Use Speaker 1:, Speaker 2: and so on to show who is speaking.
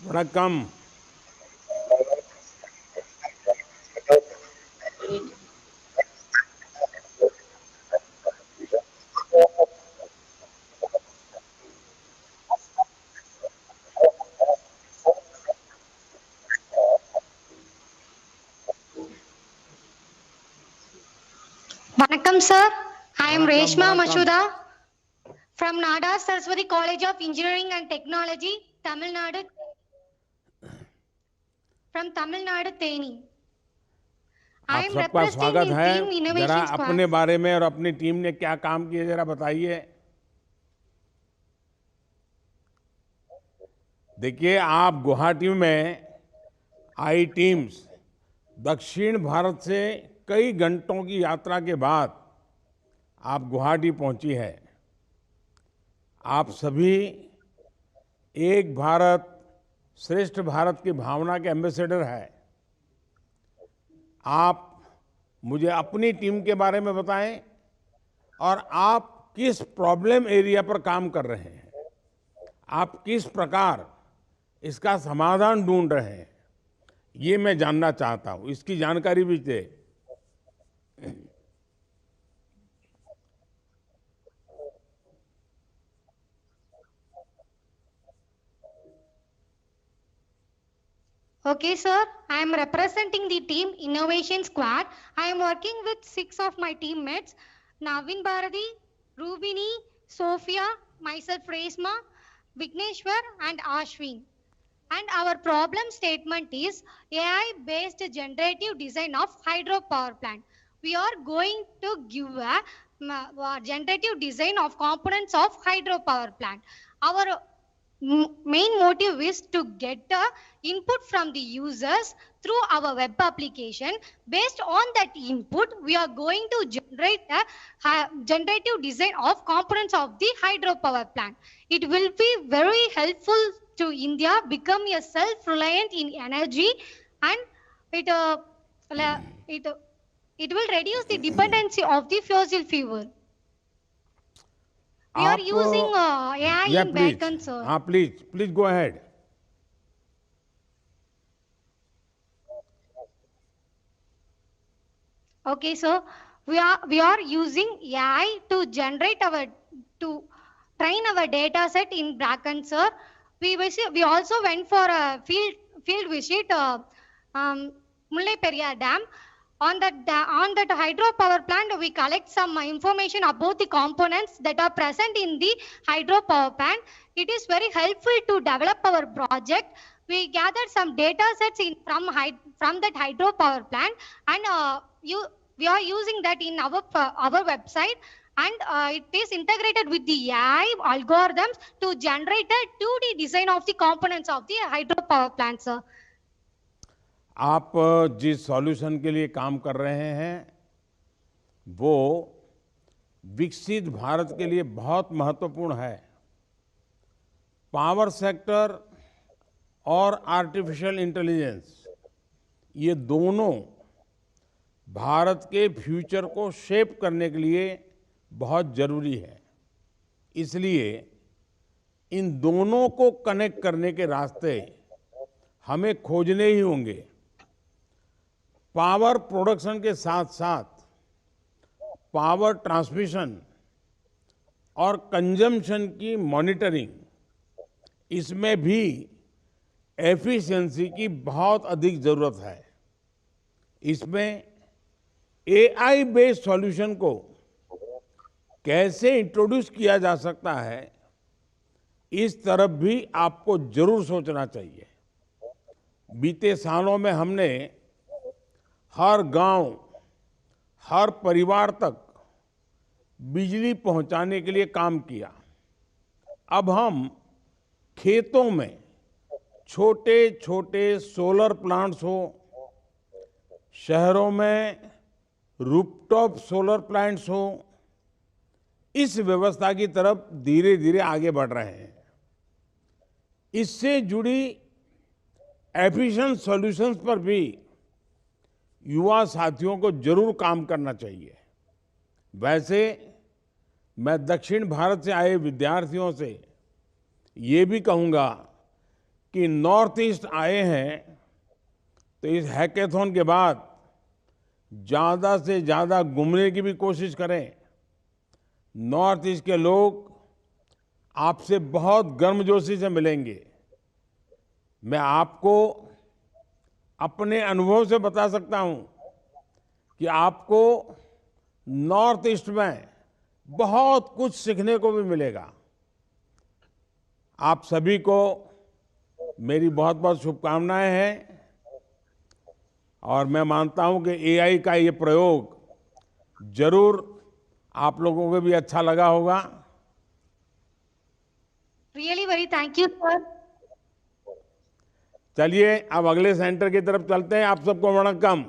Speaker 1: Vanakkam.
Speaker 2: Vanakkam sir, I am
Speaker 1: Vanakkam
Speaker 2: Reshma
Speaker 1: Vanakkam.
Speaker 2: Mashuda from Nada Saraswati College of Engineering and Technology, Tamil Nadu, from Tamil Nadu, Theni. I
Speaker 1: आप
Speaker 2: am
Speaker 1: सबका स्वागत
Speaker 2: representing
Speaker 1: है।
Speaker 2: Team
Speaker 1: जरा
Speaker 2: Innovation Squad.
Speaker 1: अपने बारे में और अपनी टीम ने क्या काम किए जरा बताइए। देखिए, आप गुवाहाटी में आई टीम्स दक्षिण भारत से कई घंटों की यात्रा के बाद आप गुवाहाटी पहुंची है। आप सभी एक भारत श्रेष्ठ भारत की भावना के एम्बेसडर है। आप मुझे अपनी टीम के बारे में बताएं और आप किस प्रॉब्लम एरिया पर काम कर रहे हैं, आप किस प्रकार इसका समाधान ढूंढ रहे हैं, ये मैं जानना चाहता हूं। इसकी जानकारी भी दे।
Speaker 2: Okay sir, I am representing the Team Innovation Squad. I am working with 6 of my teammates, Navin Bharati, Rubini, Sophia, myself Reshma, Vigneshwar and Ashwin. And our problem statement is AI-based generative design of hydropower plant. We are going to give a generative design of components of hydropower plant. Our main motive is to get the input from the users through our web application. Based on that input, we are going to generate a generative design of components of the hydropower plant. It will be very helpful to India become a self-reliant in energy, and it it it will reduce the dependency of the fossil fuel. We are
Speaker 1: आप
Speaker 2: using AI
Speaker 1: या
Speaker 2: in
Speaker 1: please,
Speaker 2: backend, sir.
Speaker 1: हाँ please please go ahead.
Speaker 2: Okay, so we are using AI to generate our to train our data set in backend, sir. We also went for a field visit Mullai Periyar Dam. On that hydropower plant, we collect some information about the components that are present in the hydropower plant. It is very helpful to develop our project. We gathered some data sets from that hydropower plant, and we are using that in our website, and it is integrated with the AI algorithms to generate a 2D design of the components of the hydropower plant, sir.
Speaker 1: आप जिस solution के लिए काम कर रहे हैं वो विकसित भारत के लिए बहुत महत्वपूर्ण है। पावर सेक्टर और आर्टिफिशियल इंटेलिजेंस, ये दोनों भारत के फ्यूचर को शेप करने के लिए बहुत जरूरी है। इसलिए इन दोनों को कनेक्ट करने के रास्ते हमें खोजने ही होंगे। पावर प्रोडक्शन के साथ साथ पावर ट्रांसमिशन और कंजम्पशन की मॉनिटरिंग, इसमें भी एफिशिएंसी की बहुत अधिक जरूरत है। इसमें एआई बेस्ड सॉल्यूशन को कैसे इंट्रोड्यूस किया जा सकता है, इस तरफ भी आपको जरूर सोचना चाहिए। बीते सालों में हमने हर गांव, हर परिवार तक बिजली पहुंचाने के लिए काम किया। अब हम खेतों में छोटे छोटे सोलर प्लांट्स हो, शहरों में रूफटॉप सोलर प्लांट्स हो, इस व्यवस्था की तरफ धीरे धीरे आगे बढ़ रहे हैं। इससे जुड़ी एफिशिएंट सॉल्यूशंस पर भी युवा साथियों को जरूर काम करना चाहिए। वैसे मैं दक्षिण भारत से आए विद्यार्थियों से ये भी कहूंगा कि नॉर्थ ईस्ट आए हैं तो इस हैकेथॉन के बाद ज़्यादा से ज़्यादा घूमने की भी कोशिश करें। नॉर्थ ईस्ट के लोग आपसे बहुत गर्मजोशी से मिलेंगे। मैं आपको अपने अनुभव से बता सकता हूं कि आपको नॉर्थ ईस्ट में बहुत कुछ सीखने को भी मिलेगा। आप सभी को मेरी बहुत बहुत शुभकामनाएं हैं और मैं मानता हूं कि एआई का ये प्रयोग जरूर आप लोगों को भी अच्छा लगा होगा।
Speaker 2: Really very thank you, sir.
Speaker 1: चलिए अब अगले सेंटर की तरफ चलते हैं। आप सबको वणक्कम।